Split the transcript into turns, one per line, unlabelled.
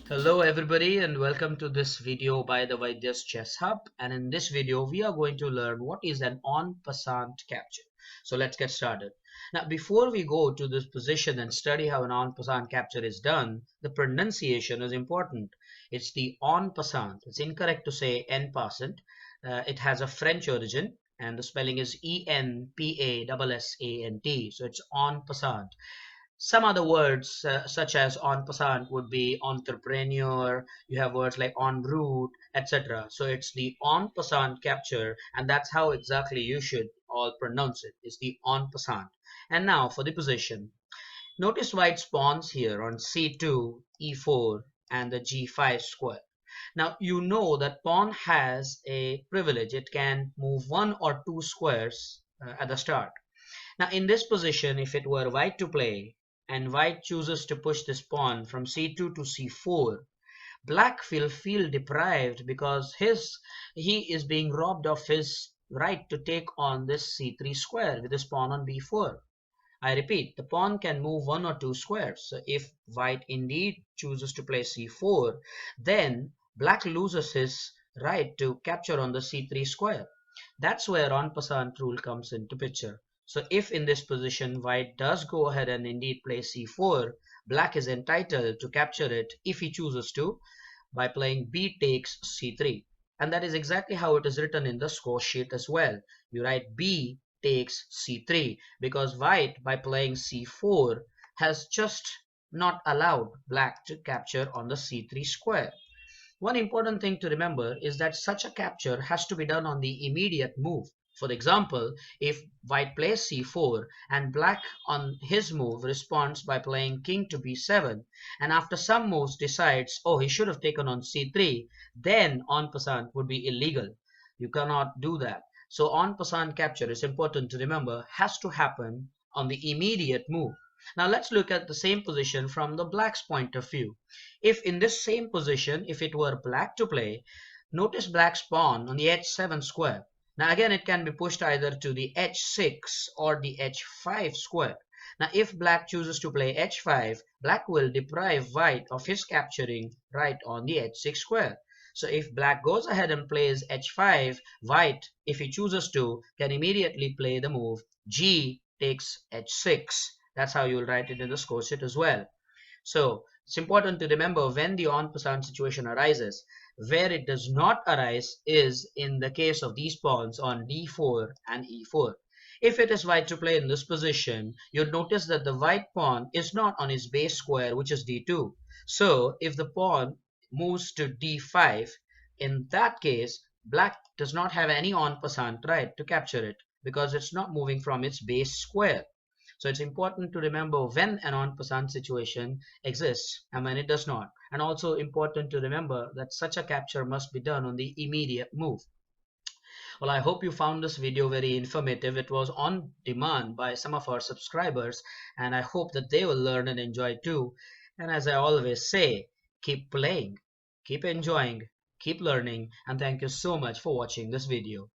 Hello everybody and welcome to this video by the Vaidya's Chess Hub, and in this video we are going to learn what is an en passant capture. So let's get started. Now before we go to this position and study how an en passant capture is done, the pronunciation is important. It's the en passant. It's incorrect to say en passant. It has a French origin and the spelling is ENPASSANT. So it's en passant. Some other words such as en passant would be entrepreneur. You have words like en route, etc. So it's the en passant capture, and that's how exactly you should all pronounce it. It's the en passant. And now for the position. Notice white spawns here on c2, e4, and the g5 square. Now you know that pawn has a privilege. It can move one or two squares at the start. Now in this position, if it were white to play, and white chooses to push this pawn from c2 to c4, black will feel deprived because he is being robbed of his right to take on this c3 square with his pawn on b4. I repeat, the pawn can move one or two squares. So if white indeed chooses to play c4, then black loses his right to capture on the c3 square. That's where en passant rule comes into picture. So if in this position white does go ahead and indeed play c4, black is entitled to capture it if he chooses to by playing b takes c3. And that is exactly how it is written in the score sheet as well. You write b takes c3 because white, by playing c4, has just not allowed black to capture on the c3 square. One important thing to remember is that such a capture has to be done on the immediate move. For example, if white plays c4 and black on his move responds by playing king to b7, and after some moves decides, oh, he should have taken on c3, then en passant would be illegal. You cannot do that. So en passant capture, is important to remember, has to happen on the immediate move. Now let's look at the same position from the black's point of view. If in this same position, if it were black to play, notice black's pawn on the h7 square. Now again, it can be pushed either to the h6 or the h5 square. Now if black chooses to play h5, black will deprive white of his capturing right on the h6 square. So if black goes ahead and plays h5, white, if he chooses to, can immediately play the move g takes h6. That's how you will write it in the score sheet as well. So it's important to remember when the en passant situation arises. Where it does not arise is in the case of these pawns on d4 and e4. If it is white to play in this position, you'll notice that the white pawn is not on his base square, which is d2. So if the pawn moves to d5, in that case, black does not have any en passant right to capture it because it's not moving from its base square. So it's important to remember when an en passant situation exists and when it does not. And also important to remember that such a capture must be done on the immediate move. Well, I hope you found this video very informative. It was on demand by some of our subscribers, and I hope that they will learn and enjoy too. And as I always say, keep playing, keep enjoying, keep learning, and thank you so much for watching this video.